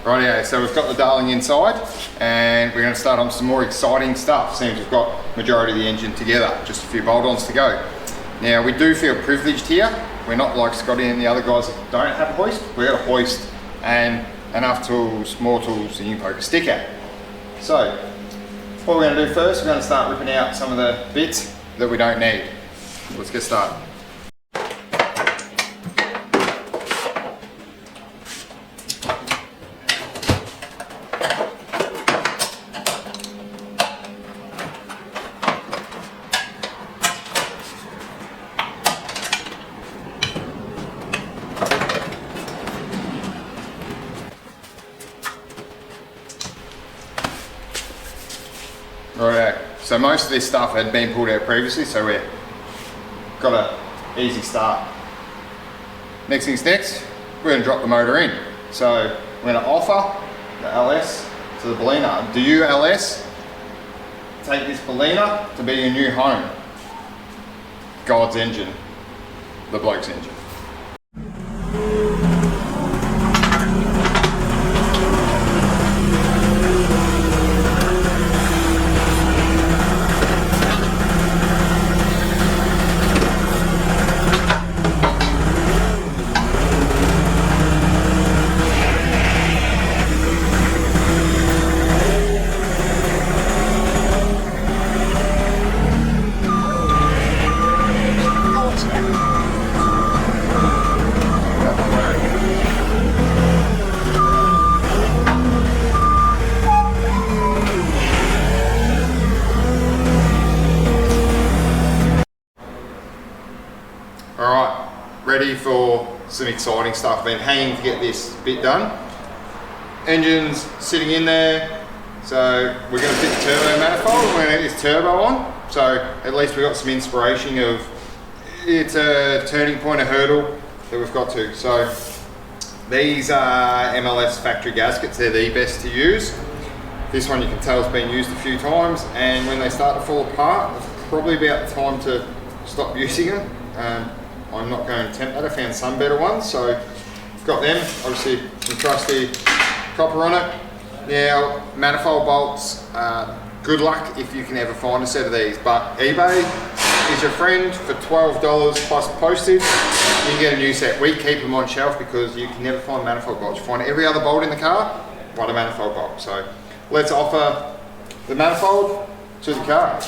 Rightio, so we've got the darling inside and we're going to start on some more exciting stuff. Seems we've got majority of the engine together, just a few bolt-ons to go. Now we do feel privileged here. We're not like Scotty and the other guys that don't have a hoist. We've got a hoist and enough tools, more tools than you can poke a stick at. So what we're going to do first, we're going to start ripping out some of the bits that we don't need. Let's get started. Right, so most of this stuff had been pulled out previously, so we've got an easy start. Next thing's next, we're going to drop the motor in. So we're going to offer the LS to the Bellina. Do you, LS, take this Bellina to be your new home? God's engine, the bloke's engine. Alright, ready for some exciting stuff. Been hanging to get this bit done. Engine's sitting in there, so we're going to fit the turbo manifold. We're going to get this turbo on, so at least we've got some inspiration of it's a turning point, a hurdle that we've got to. So these are MLS factory gaskets, they're the best to use. This one you can tell has been used a few times, and when they start to fall apart, it's probably about the time to stop using them. I'm not going to attempt that. I found some better ones, so I've got them. Obviously some trusty copper on it. Now manifold bolts, good luck if you can ever find a set of these, but eBay is your friend. For $12 plus postage you can get a new set. We keep them on shelf because you can never find manifold bolts. You find every other bolt in the car, but a manifold bolt. So let's offer the manifold to the car.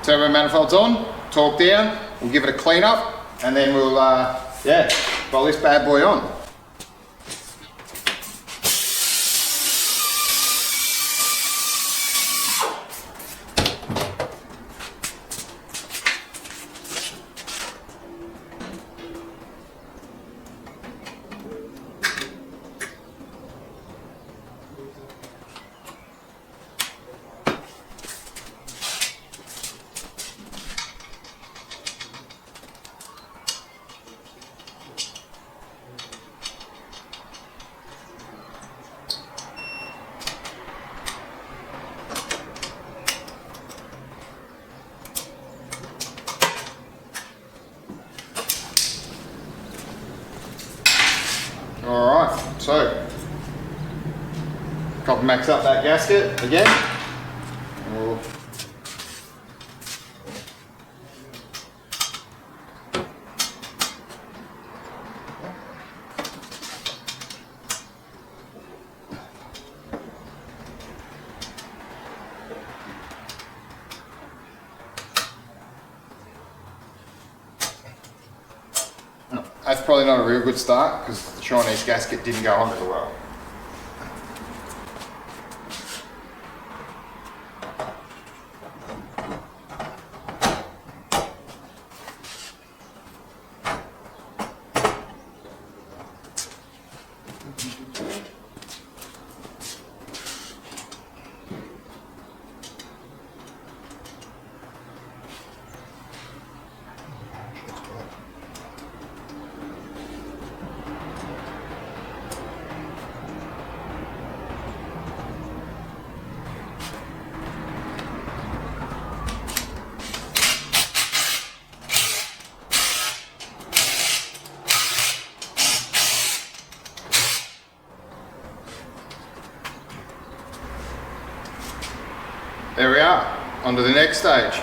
Turbo manifold's on, torque down, we'll give it a clean up, and then we'll bolt this bad boy on. Alright, so copper max up that gasket again. We'll That's probably not a real good start because the Chinese gasket didn't go on very well. There we are, on to the next stage.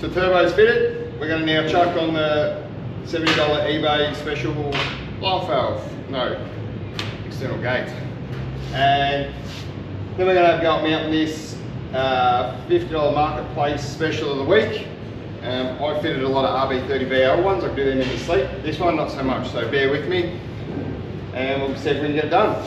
So turbo's fitted. We're going to now chuck on the $70 eBay special life valve, no, external gate. And then we're going to have a go at mounting this $50 marketplace special of the week. I fitted a lot of RB30VL ones, I can do them in the sleep. This one not so much, so bear with me and we'll see if we can get it done.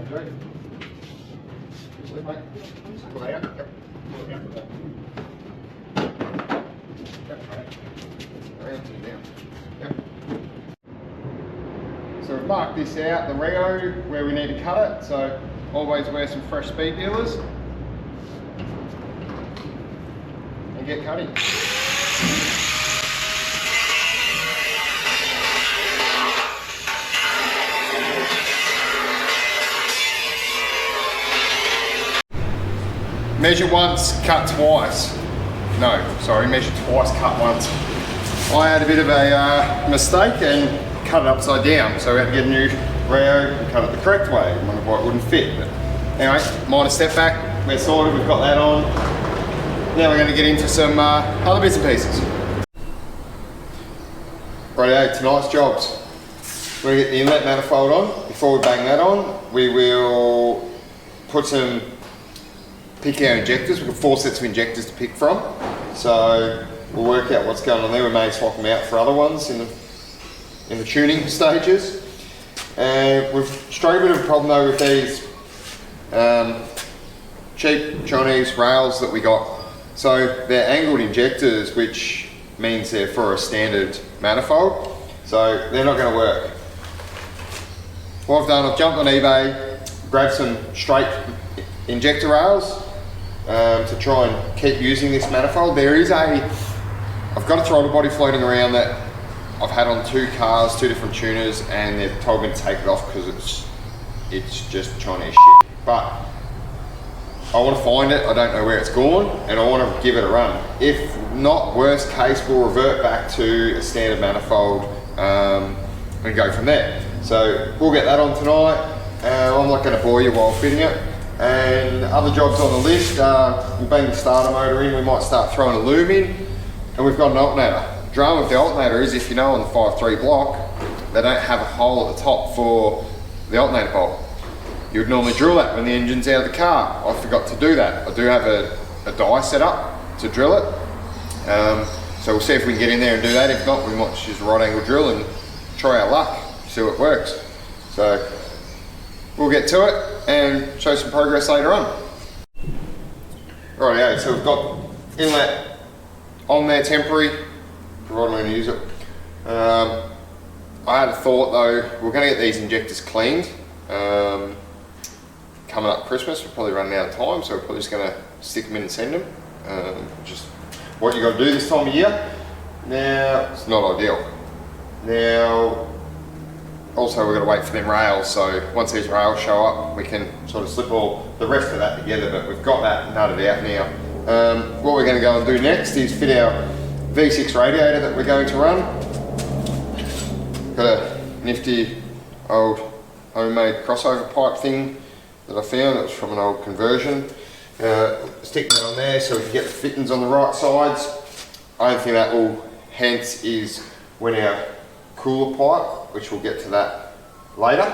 Great. Sleep, mate. Lay out. Yep. Yep. So we've marked this out, the Rio, where we need to cut it. So always wear some fresh speed dealers and get cutting. Measure once, cut twice. No, sorry, measure twice, cut once. I had a bit of a mistake and cut it upside down, so we had to get a new Rio and cut it the correct way. I wondered why it wouldn't fit. But anyway, minor step back, we're sorted, we've got that on. Now we're going to get into some other bits and pieces. Rightio, tonight's jobs. We're going to get the inlet manifold on. Before we bang that on, we will put some pick our injectors. We've got 4 sets of injectors to pick from, so we'll work out what's going on there. We may swap them out for other ones in the tuning stages. We've struggled a bit of a problem though with these cheap Chinese rails that we got. So they're angled injectors, which means they're for a standard manifold, so they're not going to work. What I've done, I've jumped on eBay, grabbed some straight injector rails to try and keep using this manifold. I've got a throttle body floating around that I've had on 2 cars, 2 different tuners, and they've told me to take it off because it's just Chinese shit. But I want to find it, I don't know where it's gone, and I want to give it a run. If not, worst case, we'll revert back to a standard manifold and go from there. So we'll get that on tonight. I'm not going to bore you while fitting it. And other jobs on the list, we'll bang the starter motor in, we might start throwing a loom in, and we've got an alternator. Drama with the alternator is, if you know on the 5.3 block, they don't have a hole at the top for the alternator bolt. You would normally drill that when the engine's out of the car. I forgot to do that. I do have a die set up to drill it. So we'll see if we can get in there and do that. If not, we might just use a right angle drill and try our luck, see what works. So we'll get to it and show some progress later on. Rightio, so we've got inlet on there temporary, provided we're going to use it. I had a thought though, we're going to get these injectors cleaned. Coming up Christmas, we're probably running out of time, so we're probably just going to stick them in and send them. Just what you got to do this time of year. Now, it's not ideal. Now, also we've got to wait for them rails, so once these rails show up, we can sort of slip all the rest of that together, but we've got that nutted out now. What we're going to go and do next is fit our V6 radiator that we're going to run. Got a nifty old homemade crossover pipe thing that I found. That was from an old conversion. Stick that on there so we can get the fittings on the right sides. Only thing that will hence is when our cooler pipe, which we'll get to that later,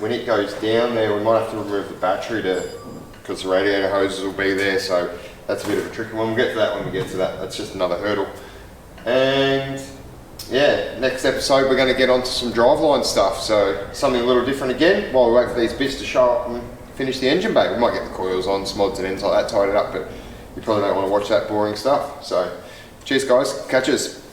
when it goes down there, we might have to remove the battery because the radiator hoses will be there, so that's a bit of a tricky one. We'll get to that when we get to that. That's just another hurdle. And yeah, next episode we're going to get onto some driveline stuff, so something a little different again while we wait for these bits to show up and finish the engine bay. We might get the coils on, some odds and ends like that, tied it up, but you probably don't want to watch that boring stuff. So cheers guys, catch us.